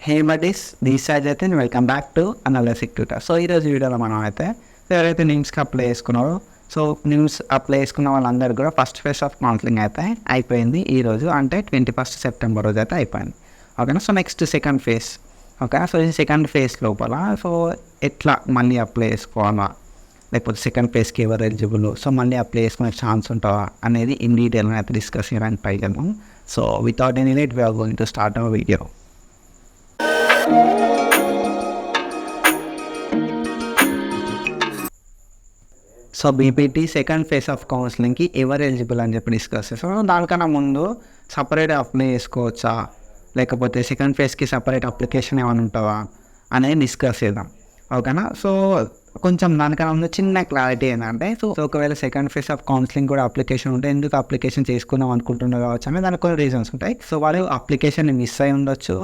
Hey buddies, this size అయితే welcome back to analytic tutor. So ఈరోజు వీడియోలో మనం అయితే ఎవరైతే నిమ్స్కి అప్లై చేసుకున్నారో, సో నిమ్స్ అప్లై చేసుకున్న వాళ్ళందరూ కూడా ఫస్ట్ ఫేజ్ ఆఫ్ కౌన్సిలింగ్ అయితే అయిపోయింది ఈరోజు, అంటే 21 సెప్టెంబర్ రోజు అయితే అయిపోయింది. ఓకేనా. So next second phase. ఓకేనా. సో ఈ సెకండ్ ఫేజ్ లోపల సో ఎట్లా మళ్ళీ అప్లై చేసుకోవాలా, లేకపోతే సెకండ్ ఫేజ్కి ఎవరు ఎలిజిబుల్, సో మళ్ళీ అప్లై చేసుకునే ఛాన్స్ ఉంటుందా అనేది ఇన్ డీటెయిల్గా అయితే డిస్కస్ చేయడానికి ట్రై చేద్దాం. So without any late we're going to start our video. So BPT second phase of కౌన్సిలింగ్కి ఎవరు ఎలిజిబుల్ అని చెప్పి డిస్కస్ చేస్తాం. దానికన్నా ముందు సపరేట్ అప్లై చేసుకోవచ్చా, లేకపోతే సెకండ్ ఫేజ్కి సపరేట్ అప్లికేషన్ ఏమైనా ఉంటుందా అనేది డిస్కస్ చేద్దాం. ఓకేనా. సో కొంచెం దానికన్నా ముందు చిన్న క్లారిటీ ఏంటంటే, సో ఒకవేళ సెకండ్ ఫేజ్ ఆఫ్ కౌన్సిలింగ్ కూడా అప్లికేషన్ ఉంటే ఎందుకు అప్లికేషన్ చేసుకుందాం అనుకుంటున్నారు కావచ్చు అనేది దానికి కొన్ని రీజన్స్ ఉంటాయి. సో వాళ్ళు అప్లికేషన్ మిస్ అయి ఉండొచ్చు,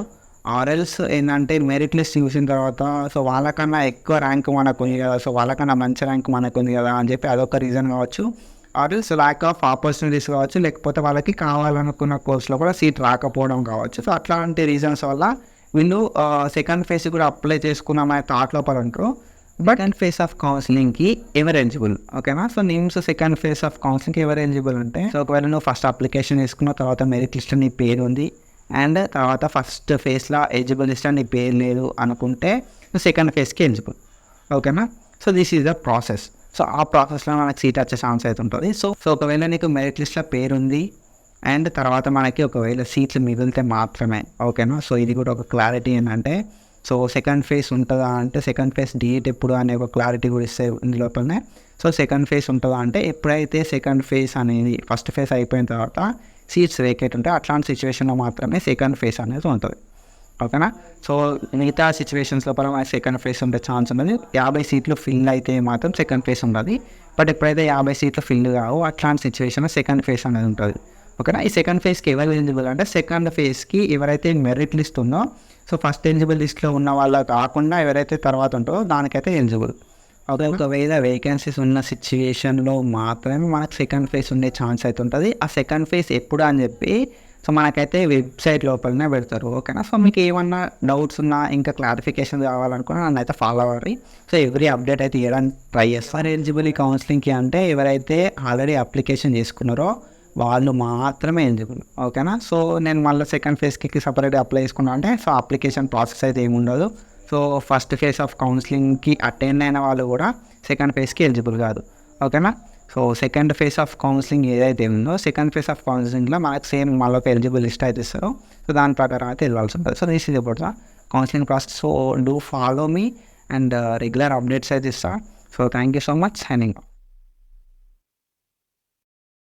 ఆర్ఎల్స్ ఏంటంటే మెరిట్ లిస్ట్ చూసిన తర్వాత సో వాళ్ళకన్నా ఎక్కువ ర్యాంక్ మనకు ఉంది కదా, సో వాళ్ళకన్నా మంచి ర్యాంక్ మనకు ఉంది కదా అని చెప్పి అదొక రీజన్ కావచ్చు. ఆర్ఎల్స్ ల్యాక్ ఆఫ్ ఆపర్చునిటీస్ కావచ్చు, లేకపోతే వాళ్ళకి కావాలనుకున్న కోర్సులో కూడా సీట్ రాకపోవడం కావచ్చు. సో అట్లాంటి రీజన్స్ వల్ల వీళ్ళు సెకండ్ ఫేజ్ కూడా అప్లై చేసుకున్నామనే థాట్ లోపల ఉంటారు. బట్ సెకండ్ ఫేజ్ ఆఫ్ కౌన్సిలింగ్కి ఎవరు ఎలిజిబుల్? ఓకేనా. So NIMS second phase of కౌన్సిలింగ్కి ఎవరు ఎలిజిబుల్ అంటే, సో ఒకవేళ నువ్వు ఫస్ట్ అప్లికేషన్ వేసుకున్న తర్వాత మెరిట్ లిస్ట్ నీ పేరు ఉంది అండ్ తర్వాత ఫస్ట్ ఫేజ్లో ఎలిజిబుల్ లిస్ట్ నీ పేరు లేదు అనుకుంటే నువ్వు సెకండ్ ఫేజ్కి ఎలిజిబుల్. ఓకేనా. So this is the process. So ఆ ప్రాసెస్లో మనకు సీట్ వచ్చే ఛాన్స్ అయితే ఉంటుంది. సో ఒకవేళ నీకు మెరిట్ లిస్ట్లో పేరు ఉంది అండ్ తర్వాత మనకి ఒకవేళ సీట్లు మిగిలితే మాత్రమే. ఓకేనా. సో ఇది కూడా ఒక క్లారిటీ ఏంటంటే, సో సెకండ్ ఫేజ్ ఉంటుందా అంటే సెకండ్ ఫేజ్ డేట్ ఎప్పుడు అనే ఒక క్లారిటీ కూడా ఇస్తే ఇందులోపలనే. సో సెకండ్ ఫేజ్ ఉంటుందా అంటే ఎప్పుడైతే సెకండ్ ఫేజ్ అనేది ఫస్ట్ ఫేజ్ అయిపోయిన తర్వాత సీట్స్ వేకేట్ ఉంటాయి, అట్లాంటి సిచ్యువేషన్లో మాత్రమే సెకండ్ ఫేజ్ అనేది ఉంటుంది. ఓకేనా. సో మిగతా సిచ్యువేషన్స్ లోపల సెకండ్ ఫేజ్ ఉండే ఛాన్స్ ఉన్నది. 50 సీట్లు ఫిల్ అయితే మాత్రం సెకండ్ ఫేజ్ ఉండదు. బట్ ఎప్పుడైతే 50 సీట్లు ఫిల్ కావు అట్లాంటి సిచ్యువేషన్లో సెకండ్ ఫేజ్ అనేది ఉంటుంది. ఓకేనా. ఈ సెకండ్ ఫేజ్కి ఎవరు ఎలిజిబుల్ అంటే, సెకండ్ ఫేజ్కి ఎవరైతే మెరిట్ లిస్ట్ ఉందో, సో ఫస్ట్ ఎలిజిబుల్ లిస్ట్లో ఉన్న వాళ్ళ కాకుండా ఎవరైతే తర్వాత ఉంటుందో దానికైతే ఎలిజిబుల్. ఒకవేళ వేకెన్సీస్ ఉన్న సిచ్యువేషన్లో మాత్రమే మనకు సెకండ్ ఫేజ్ ఉండే ఛాన్స్ అయితే ఉంటుంది. ఆ సెకండ్ ఫేజ్ ఎప్పుడు అని చెప్పి సో మనకైతే వెబ్సైట్ లోపలనే పెడతారు. ఓకేనా. సో మీకు ఏమన్నా డౌట్స్ ఉన్నా ఇంకా క్లారిఫికేషన్ కావాలనుకున్నా నన్ను అయితే ఫాలో అవ్వాలి. సో ఎవ్రీ అప్డేట్ అయితే ఇవ్వడానికి ట్రై చేస్తారు. ఎలిజిబుల్ ఈ కౌన్సిలింగ్కి అంటే ఎవరైతే ఆల్రెడీ అప్లికేషన్ చేసుకున్నారో వాళ్ళు మాత్రమే ఎలిజిబుల్. ఓకేనా. సో నేను మళ్ళీ సెకండ్ ఫేజ్కి సపరేట్గా అప్లై చేసుకున్నా అంటే సో అప్లికేషన్ ప్రాసెస్ అయితే ఏమి ఉండదు. సో ఫస్ట్ ఫేజ్ ఆఫ్ కౌన్సిలింగ్కి అటెండ్ అయిన వాళ్ళు కూడా సెకండ్ ఫేజ్కి ఎలిజిబుల్ కాదు. ఓకేనా. So second phase of counselling ఏదైతే ఉందో సెకండ్ ఫేజ్ ఆఫ్ కౌన్సిలింగ్లో మనకు సేమ్ మళ్ళీ ఒక ఎలిజిబుల్ లిస్ట్ అయితే ఇస్తారో సో దాని ప్రకారం అయితే వెళ్ళాల్సి ఉంటుంది. So this is about the counselling process. So do follow me and regular updates అయితే ఇస్తా. So thank you so much. Signing off.